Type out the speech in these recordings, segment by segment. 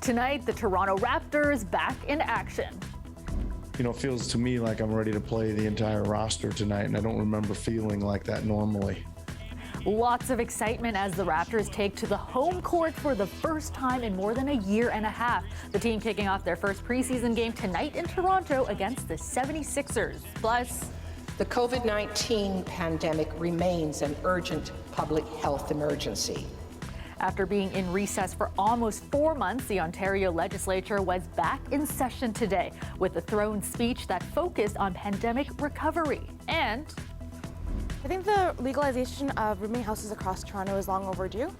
Tonight, the Toronto Raptors back in action. You know, it feels to me like I'm ready to play the entire roster tonight, and I don't remember feeling like that normally. Lots of excitement as the Raptors take to the home court for the first time in more than a year and a half. The team kicking off their first preseason game tonight in Toronto against the 76ers. Plus, the COVID-19 pandemic remains an urgent public health emergency. After being in recess for almost 4 months, the Ontario legislature was back in session today with a throne speech that focused on pandemic recovery. And I think the legalization of rooming houses across Toronto is long overdue.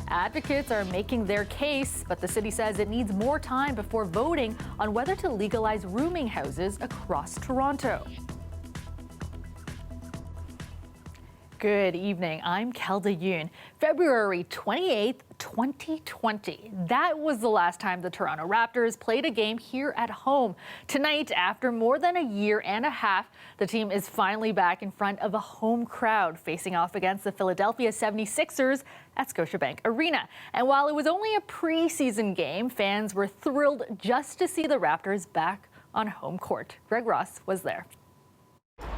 Advocates are making their case, but the city says it needs more time before voting on whether to legalize rooming houses across Toronto. Good evening, I'm Kelda Yoon. February 28th, 2020. That was the last time the Toronto Raptors played a game here at home. Tonight, after more than a year and a half, the team is finally back in front of a home crowd, facing off against the Philadelphia 76ers at Scotiabank Arena. And while it was only a preseason game, fans were thrilled just to see the Raptors back on home court. Greg Ross was there.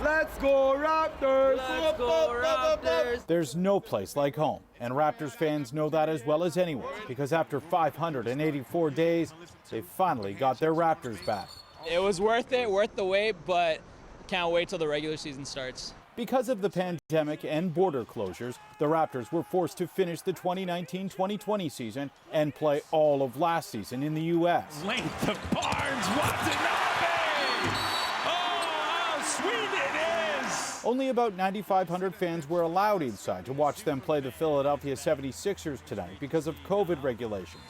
Let's go Raptors! Let's go Raptors! There's no place like home, and Raptors fans know that as well as anyone, because after 584 days, they finally got their Raptors back. It was worth it, worth the wait, but can't wait till the regular season starts. Because of the pandemic and border closures, the Raptors were forced to finish the 2019-2020 season and play all of last season in the U.S. Length of Barnes, Watanabe! Only about 9,500 fans were allowed inside to watch them play the Philadelphia 76ers tonight because of COVID regulations.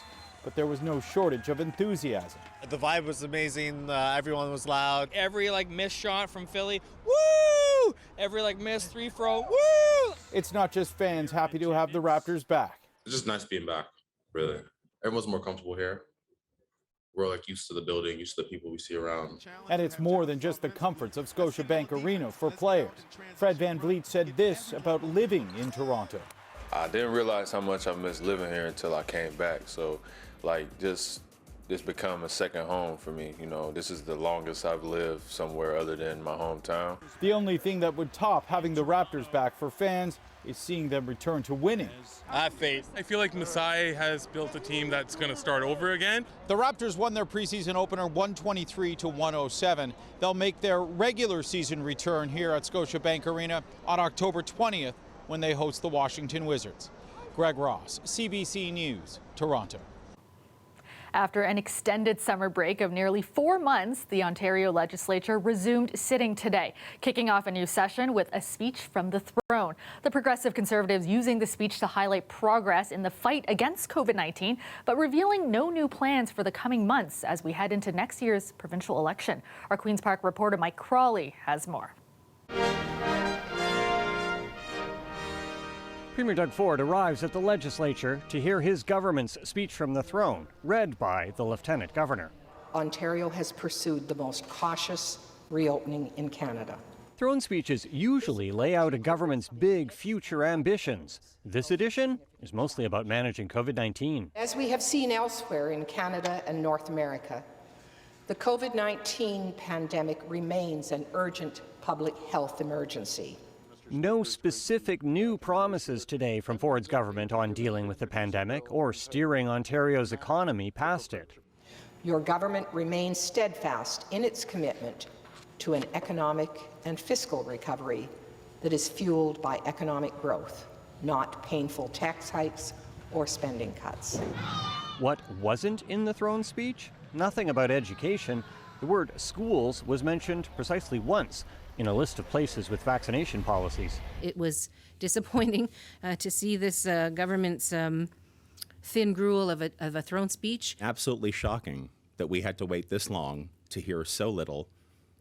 But there was no shortage of enthusiasm. The vibe was amazing. Everyone was loud. Every missed shot from Philly, woo! Every missed three throw, woo! It's not just fans happy to have the Raptors back. It's just nice being back, really. Everyone's more comfortable here. We're used to the building, used to the people we see around. And it's more than just the comforts of Scotiabank Arena for players. Fred Van Vliet said this about living in Toronto. I didn't realize how much I missed living here until I came back. So just become a second home for me. You know, this is the longest I've lived somewhere other than my hometown. The only thing that would top having the Raptors back for fans is seeing them return to winning. I have faith. I feel like Masai has built a team that's going to start over again. The Raptors won their preseason opener 123-107. They'll make their regular season return here at Scotiabank Arena on October 20th when they host the Washington Wizards. Greg Ross, CBC News, Toronto. After an extended summer break of nearly 4 months, the Ontario legislature resumed sitting today, kicking off a new session with a speech from the throne. The Progressive Conservatives using the speech to highlight progress in the fight against COVID-19, but revealing no new plans for the coming months as we head into next year's provincial election. Our Queen's Park reporter Mike Crawley has more. Premier Doug Ford arrives at the legislature to hear his government's speech from the throne, read by the Lieutenant Governor. Ontario has pursued the most cautious reopening in Canada. Throne speeches usually lay out a government's big future ambitions. This edition is mostly about managing COVID-19. As we have seen elsewhere in Canada and North America, the COVID-19 pandemic remains an urgent public health emergency. No specific new promises today from Ford's government on dealing with the pandemic or steering Ontario's economy past it. Your government remains steadfast in its commitment to an economic and fiscal recovery that is fueled by economic growth, not painful tax hikes or spending cuts. What wasn't in the throne speech? Nothing about education. The word schools was mentioned precisely once in a list of places with vaccination policies. It was disappointing to see this government's thin gruel of a throne speech. Absolutely shocking that we had to wait this long to hear so little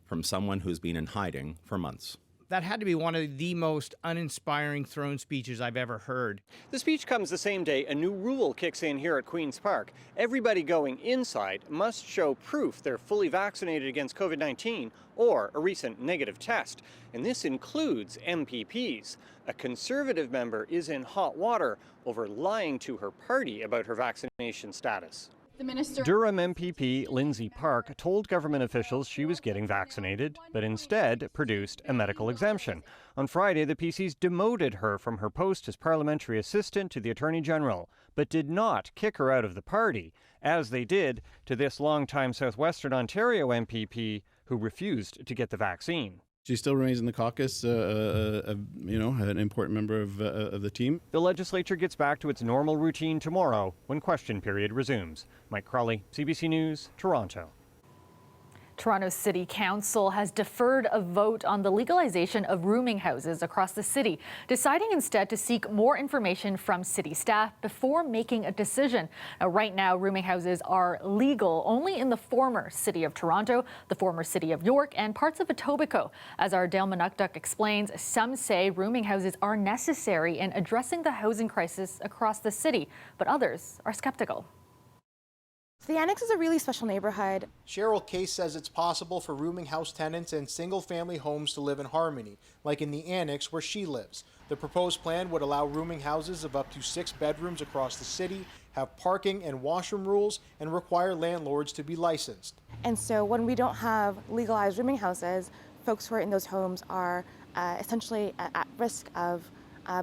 from someone who's been in hiding for months. That had to be one of the most uninspiring throne speeches I've ever heard. The speech comes the same day a new rule kicks in here at Queen's Park. Everybody going inside must show proof they're fully vaccinated against COVID-19 or a recent negative test. And this includes MPPs. A Conservative member is in hot water over lying to her party about her vaccination status. Durham MPP Lindsay Park told government officials she was getting vaccinated, but instead produced a medical exemption. On Friday, the PCs demoted her from her post as parliamentary assistant to the Attorney General, but did not kick her out of the party, as they did to this longtime Southwestern Ontario MPP who refused to get the vaccine. She still remains in the caucus, an important member of the team. The legislature gets back to its normal routine tomorrow when question period resumes. Mike Crawley, CBC News, Toronto. Toronto City Council has deferred a vote on the legalization of rooming houses across the city, deciding instead to seek more information from city staff before making a decision. Now, right now, rooming houses are legal only in the former city of Toronto, the former city of York, and parts of Etobicoke. As our Dale Manukduk explains, some say rooming houses are necessary in addressing the housing crisis across the city, but others are skeptical. The Annex is a really special neighborhood. Cheryl Case says it's possible for rooming house tenants and single-family homes to live in harmony, like in the Annex where she lives. The proposed plan would allow rooming houses of up to 6 bedrooms across the city, have parking and washroom rules, and require landlords to be licensed. And so when we don't have legalized rooming houses, folks who are in those homes are essentially at risk of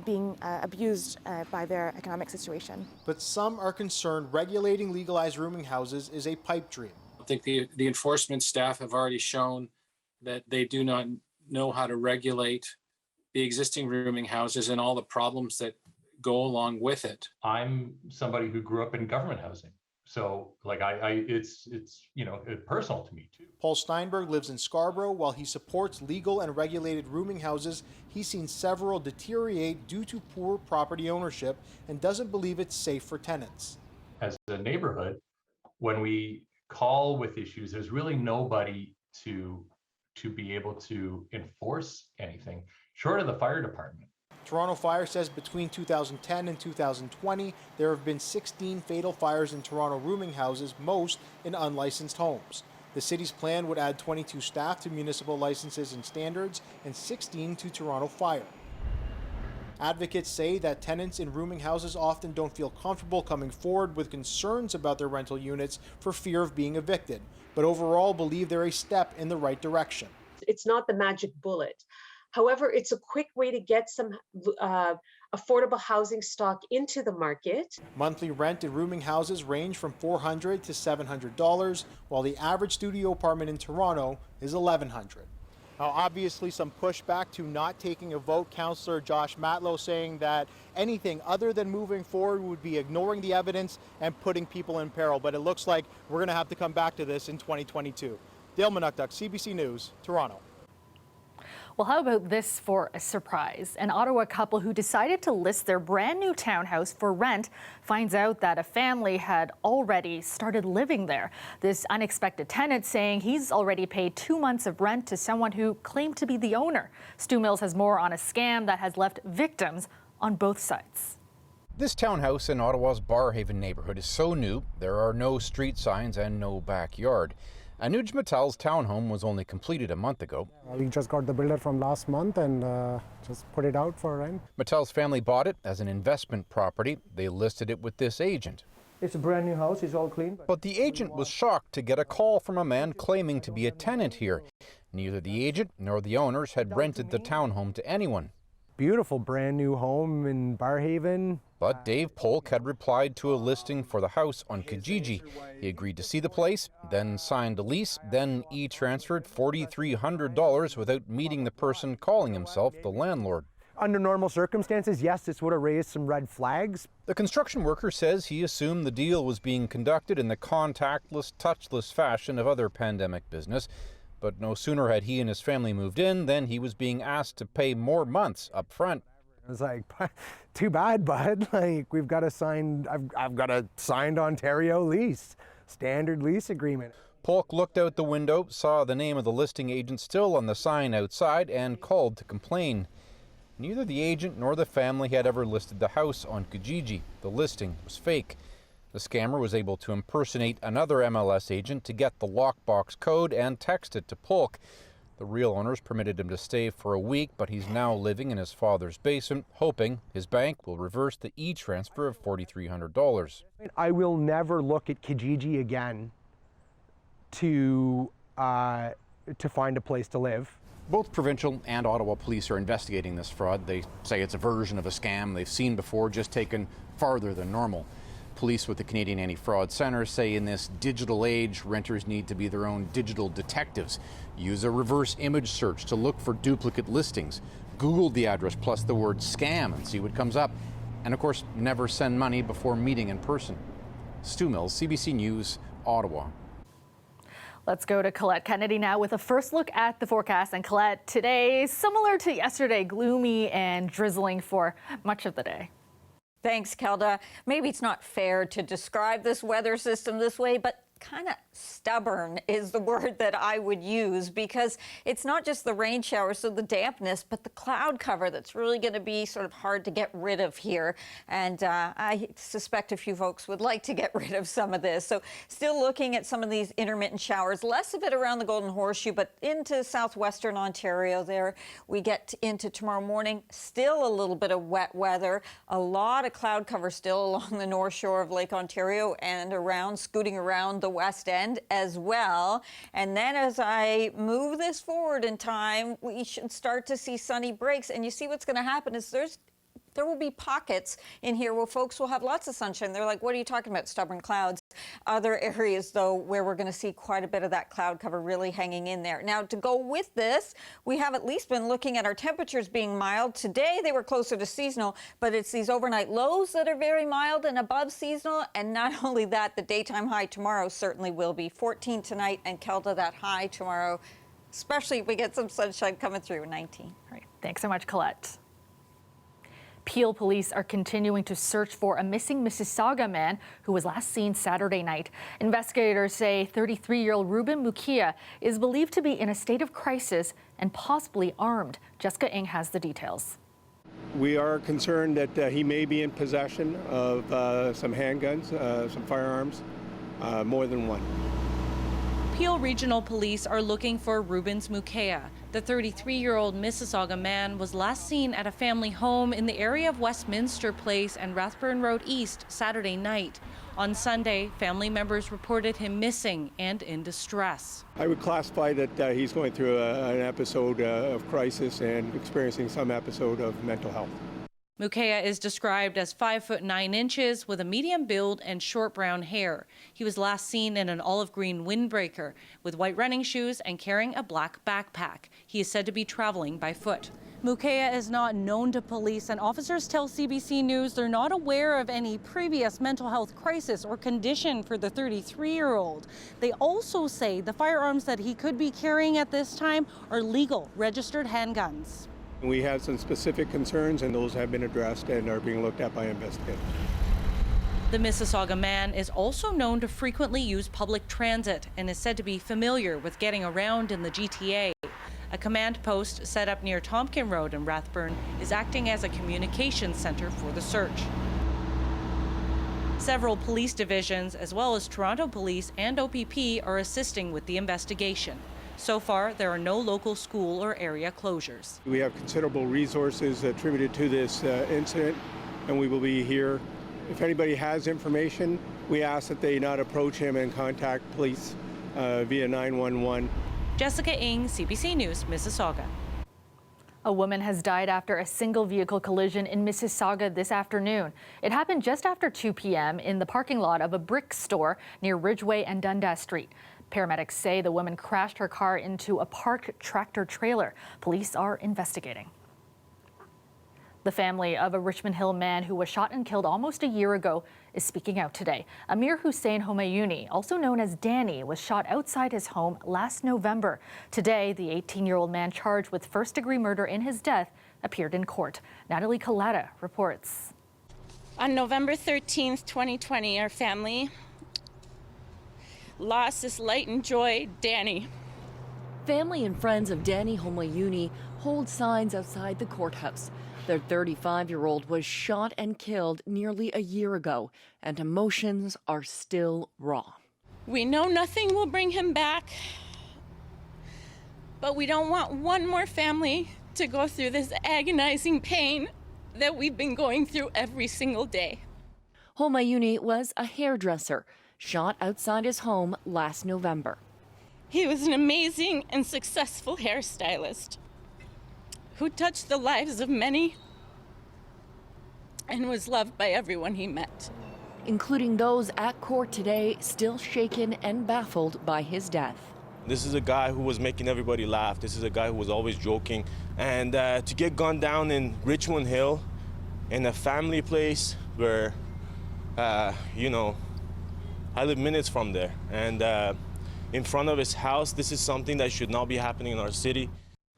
being abused by their economic situation. But some are concerned regulating legalized rooming houses is a pipe dream. I think the enforcement staff have already shown that they do not know how to regulate the existing rooming houses and all the problems that go along with it. I'm somebody who grew up in government housing. So it's personal to me too. Paul Steinberg lives in Scarborough. While he supports legal and regulated rooming houses, he's seen several deteriorate due to poor property ownership and doesn't believe it's safe for tenants. As a neighborhood, when we call with issues, there's really nobody to be able to enforce anything short of the fire department. Toronto Fire says between 2010 and 2020, there have been 16 fatal fires in Toronto rooming houses, most in unlicensed homes. The city's plan would add 22 staff to municipal licenses and standards and 16 to Toronto Fire. Advocates say that tenants in rooming houses often don't feel comfortable coming forward with concerns about their rental units for fear of being evicted, but overall believe they're a step in the right direction. It's not the magic bullet. However, it's a quick way to get some affordable housing stock into the market. Monthly rent in rooming houses range from $400 to $700, while the average studio apartment in Toronto is $1,100. Now, obviously, some pushback to not taking a vote. Councillor Josh Matlow saying that anything other than moving forward would be ignoring the evidence and putting people in peril. But it looks like we're going to have to come back to this in 2022. Dale Manukduk, CBC News, Toronto. Well, how about this for a surprise? An Ottawa couple who decided to list their brand new townhouse for rent finds out that a family had already started living there. This unexpected tenant saying he's already paid 2 months of rent to someone who claimed to be the owner. Stu Mills has more on a scam that has left victims on both sides. This townhouse in Ottawa's Barrhaven neighborhood is so new, there are no street signs and no backyard. Anuj Mittal's townhome was only completed a month ago. We just got the builder from last month and just put it out for rent. Mittal's family bought it as an investment property. They listed it with this agent. It's a brand new house, it's all clean. But the agent was shocked to get a call from a man claiming to be a tenant here. Neither the agent nor the owners had rented the townhome to anyone. Beautiful brand new home in Barrhaven. But Dave Polk had replied to a listing for the house on Kijiji. He agreed to see the place, then signed a lease, then e-transferred $4,300 without meeting the person calling himself the landlord. Under normal circumstances, yes, this would have raised some red flags. The construction worker says he assumed the deal was being conducted in the contactless, touchless fashion of other pandemic business. But no sooner had he and his family moved in than he was being asked to pay more months up front. I was like, too bad, bud. Like, we've got a signed, I've got a signed Ontario lease, standard lease agreement. Polk looked out the window, saw the name of the listing agent still on the sign outside, and called to complain. Neither the agent nor the family had ever listed the house on Kijiji. The listing was fake. The scammer was able to impersonate another MLS agent to get the lockbox code and text it to Polk. The real owners permitted him to stay for a week, but he's now living in his father's basement, hoping his bank will reverse the e-transfer of $4,300. I will never look at Kijiji again to find a place to live. Both provincial and Ottawa police are investigating this fraud. They say it's a version of a scam they've seen before, just taken farther than normal. Police with the Canadian Anti-Fraud Centre say in this digital age, renters need to be their own digital detectives. Use a reverse image search to look for duplicate listings. Google the address plus the word scam and see what comes up. And of course, never send money before meeting in person. Stu Mills, CBC News, Ottawa. Let's go to Colette Kennedy now with a first look at the forecast. And Colette, today, similar to yesterday, gloomy and drizzling for much of the day. Thanks, Kelda. Maybe it's not fair to describe this weather system this way, but kind of stubborn is the word that I would use, because it's not just the rain showers, so the dampness, but the cloud cover that's really going to be sort of hard to get rid of here. And I suspect a few folks would like to get rid of some of this. So still looking at some of these intermittent showers, less of it around the Golden Horseshoe, but into southwestern Ontario there. We get into tomorrow morning, still a little bit of wet weather, a lot of cloud cover still along the north shore of Lake Ontario and around, scooting around the west end as well. And then as I move this forward in time, we should start to see sunny breaks. And you see what's going to happen is there will be pockets in here where folks will have lots of sunshine. They're like, what are you talking about, stubborn clouds? Other areas, though, where we're going to see quite a bit of that cloud cover really hanging in there. Now, to go with this, we have at least been looking at our temperatures being mild. Today, they were closer to seasonal, but it's these overnight lows that are very mild and above seasonal. And not only that, the daytime high tomorrow certainly will be 14 tonight, and Kelda, that high tomorrow, especially if we get some sunshine coming through, 19. All right. Thanks so much, Colette. Peel police are continuing to search for a missing Mississauga man who was last seen Saturday night. Investigators say 33-year-old Ruben Mukia is believed to be in a state of crisis and possibly armed. Jessica Ng has the details. We are concerned that he may be in possession of some handguns, some firearms, more than one. Peel Regional Police are looking for Rubens Mukea. The 33-year-old Mississauga man was last seen at a family home in the area of Westminster Place and Rathburn Road East Saturday night. On Sunday, family members reported him missing and in distress. I would classify that he's going through an episode of crisis and experiencing some episode of mental health. Mukea is described as 5 foot 9 inches with a medium build and short brown hair. He was last seen in an olive green windbreaker with white running shoes and carrying a black backpack. He is said to be traveling by foot. Mukea is not known to police, and officers tell CBC News they're not aware of any previous mental health crisis or condition for the 33-year-old. They also say the firearms that he could be carrying at this time are legal, registered handguns. We have some specific concerns, and those have been addressed and are being looked at by investigators. The Mississauga man is also known to frequently use public transit and is said to be familiar with getting around in the GTA. A command post set up near Tompkin Road in Rathburn is acting as a communications center for the search. Several police divisions, as well as Toronto Police and OPP, are assisting with the investigation. So far, there are no local school or area closures. We have considerable resources attributed to this incident, and we will be here. If anybody has information, we ask that they not approach him and contact police via 911. Jessica Ng, CBC News, Mississauga. A woman has died after a single vehicle collision in Mississauga this afternoon. It happened just after 2 p.m. in the parking lot of a brick store near Ridgeway and Dundas Street. Paramedics say the woman crashed her car into a parked tractor trailer. Police are investigating. The family of a Richmond Hill man who was shot and killed almost a year ago is speaking out today. Amir Hussein Homayuni, also known as Danny, was shot outside his home last November. Today, the 18-year-old man charged with first-degree murder in his death appeared in court. Natalie Collada reports. On November 13th, 2020, our family lost this light and joy, Danny. Family and friends of Danny Homayuni hold signs outside the courthouse. Their 35-year-old was shot and killed nearly a year ago, and emotions are still raw. We know nothing will bring him back, But we don't want one more family to go through this agonizing pain that we've been going through every single day. Homayuni was a hairdresser, shot outside his home last November. He was an amazing and successful hairstylist who touched the lives of many and was loved by everyone he met. Including those at court today, still shaken and baffled by his death. This is a guy who was making everybody laugh. This is a guy who was always joking. And to get gunned down in Richmond Hill, in a family place where, you know, I live minutes from there. And in front of his house, this is something that should not be happening in our city.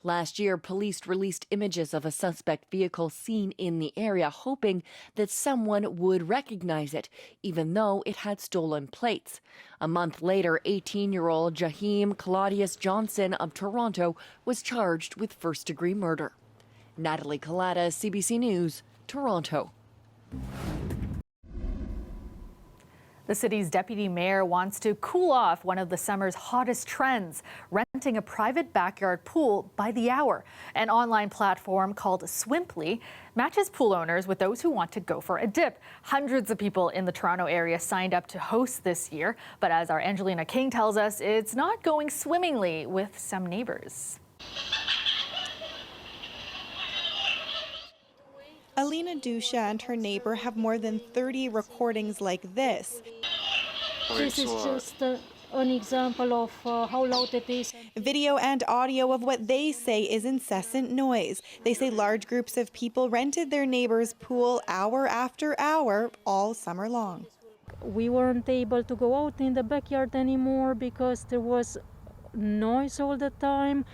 Last year, police released images of a suspect vehicle seen in the area, hoping that someone would recognize it, even though it had stolen plates. A month later, 18-year-old Jaheim Claudius Johnson of Toronto was charged with first-degree murder. Natalie Collada, CBC News, Toronto. The city's deputy mayor wants to cool off one of the summer's hottest trends, renting a private backyard pool by the hour. An online platform called Swimply matches pool owners with those who want to go for a dip. Hundreds of people in the Toronto area signed up to host this year, but as our Angelina King tells us, it's not going swimmingly with some neighbors. Alina Dusha and her neighbor have more than 30 recordings like this. This is just an example of how loud it is. Video and audio of what they say is incessant noise. They say large groups of people rented their neighbor's pool hour after hour all summer long. We weren't able to go out in the backyard anymore because there was noise all the time.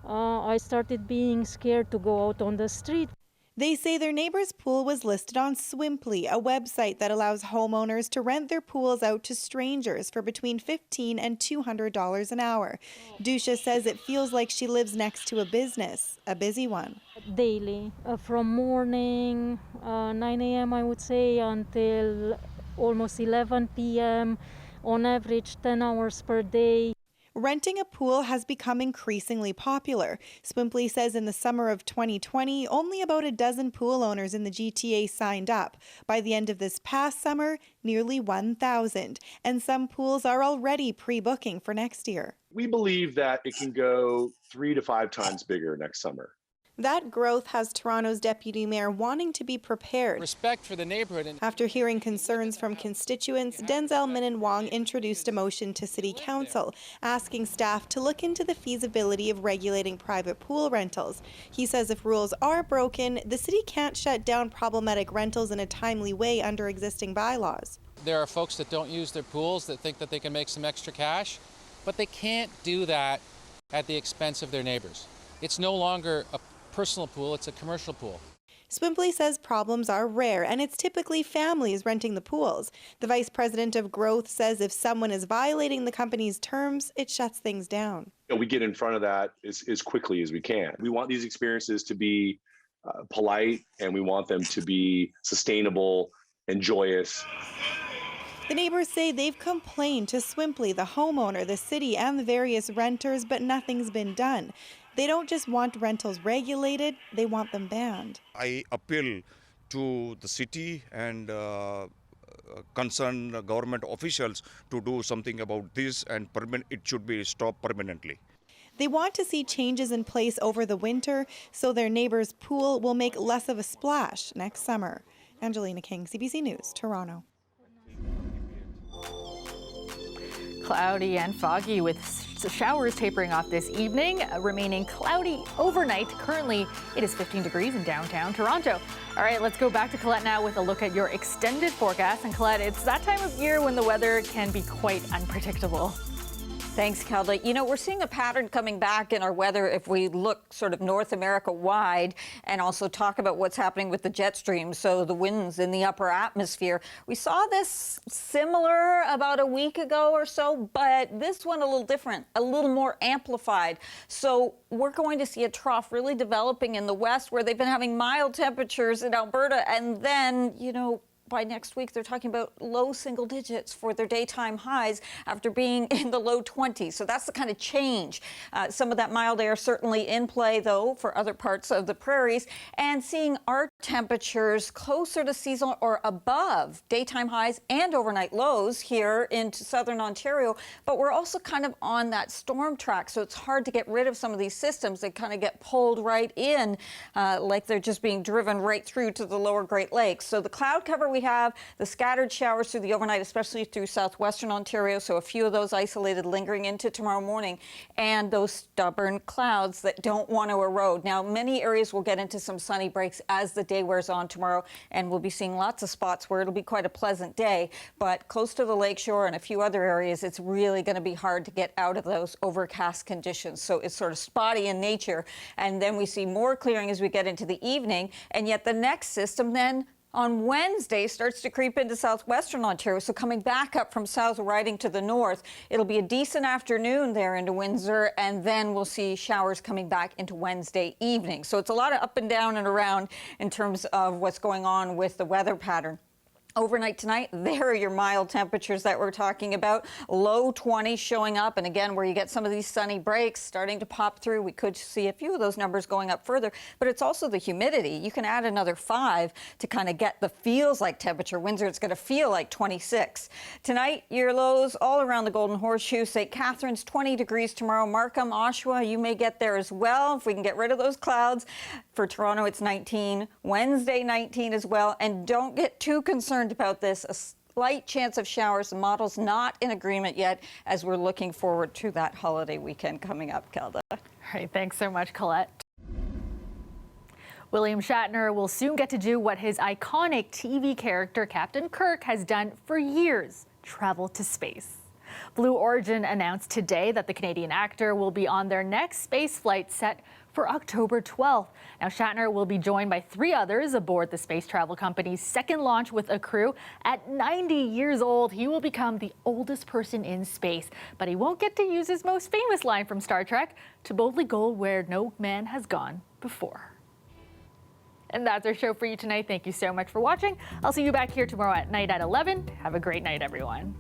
I started being scared to go out on the street. They say their neighbor's pool was listed on Swimply, a website that allows homeowners to rent their pools out to strangers for between $15 and $200 an hour. Dusha says it feels like she lives next to a business, a busy one. Daily, from morning 9 a.m. I would say until almost 11 p.m. on average 10 hours per day. Renting a pool has become increasingly popular. Swimply says in the summer of 2020, only about a dozen pool owners in the GTA signed up. By the end of this past summer, nearly 1,000. And some pools are already pre-booking for next year. We believe that it can go 3 to 5 times bigger next summer. That growth has Toronto's deputy mayor wanting to be prepared. Respect for the neighborhood. After hearing concerns from constituents, Denzel Minnan-Wong introduced a motion to City Council, asking staff to look into the feasibility of regulating private pool rentals. He says if rules are broken, the city can't shut down problematic rentals in a timely way under existing bylaws. There are folks that don't use their pools that think that they can make some extra cash, but they can't do that at the expense of their neighbors. It's no longer a personal pool, it's a commercial pool. Swimply says problems are rare, and it's typically families renting the pools. The vice president of growth says if someone is violating the company's terms, it shuts things down. We get in front of that as quickly as we can. We want these experiences to be polite, and we want them to be sustainable and joyous. The neighbors say they've complained to Swimply, the homeowner, the city, and the various renters, but nothing's been done. They don't just want rentals regulated, they want them banned. I appeal to the city and concerned government officials to do something about this, and it should be stopped permanently. They want to see changes in place over the winter so their neighbor's pool will make less of a splash next summer. Angelina King, CBC News, Toronto. Cloudy and foggy with showers tapering off this evening, remaining cloudy overnight. Currently, it is 15 degrees in downtown Toronto. All right, let's go back to Colette now with a look at your extended forecast. And Colette, it's that time of year when the weather can be quite unpredictable. Thanks, Kelda. You know, we're seeing a pattern coming back in our weather if we look sort of North America wide and also talk about what's happening with the jet stream, so the winds in the upper atmosphere. We saw this similar about a week ago or so, but this one a little different, a little more amplified. So we're going to see a trough really developing in the west where they've been having mild temperatures in Alberta, and then, you know, by next week, they're talking about low single digits for their daytime highs after being in the low 20s. So that's the kind of change. Some of that mild air certainly in play, though, for other parts of the prairies, and seeing our temperatures closer to seasonal or above daytime highs and overnight lows here into southern Ontario. But we're also kind of on that storm track, so it's hard to get rid of some of these systems. They kind of get pulled right in like they're just being driven right through to the lower Great Lakes. So the cloud cover we have, the scattered showers through the overnight, especially through southwestern Ontario, so a few of those isolated lingering into tomorrow morning, and those stubborn clouds that don't want to erode. Now, many areas will get into some sunny breaks as the day wears on tomorrow, and we'll be seeing lots of spots where it'll be quite a pleasant day, but close to the lakeshore and a few other areas, it's really going to be hard to get out of those overcast conditions. So it's sort of spotty in nature, and then we see more clearing as we get into the evening, and yet the next system then on Wednesday starts to creep into southwestern Ontario, so coming back up from south riding to the north. It'll be a decent afternoon there into Windsor, and then we'll see showers coming back into Wednesday evening. So it's a lot of up and down and around in terms of what's going on with the weather pattern. Overnight tonight, there are your mild temperatures that we're talking about. Low 20s showing up, and again, where you get some of these sunny breaks starting to pop through, we could see a few of those numbers going up further, but it's also the humidity. You can add another 5 to kind of get the feels like temperature. Windsor, it's going to feel like 26. Tonight, your lows all around the Golden Horseshoe. St. Catharines, 20 degrees tomorrow. Markham, Oshawa, you may get there as well if we can get rid of those clouds. For Toronto, it's 19. Wednesday, 19 as well. And don't get too concerned about this. A slight chance of showers. The model's not in agreement yet as we're looking forward to that holiday weekend coming up, Kelda. All right, thanks so much, Colette. William Shatner will soon get to do what his iconic TV character Captain Kirk has done for years, travel to space. Blue Origin announced today that the Canadian actor will be on their next space flight set for October 12th. Now, Shatner will be joined by 3 others aboard the space travel company's second launch with a crew. At 90 years old, he will become the oldest person in space, but he won't get to use his most famous line from Star Trek, to boldly go where no man has gone before. And that's our show for you tonight. Thank you so much for watching. I'll see you back here tomorrow at night at 11. Have a great night, everyone.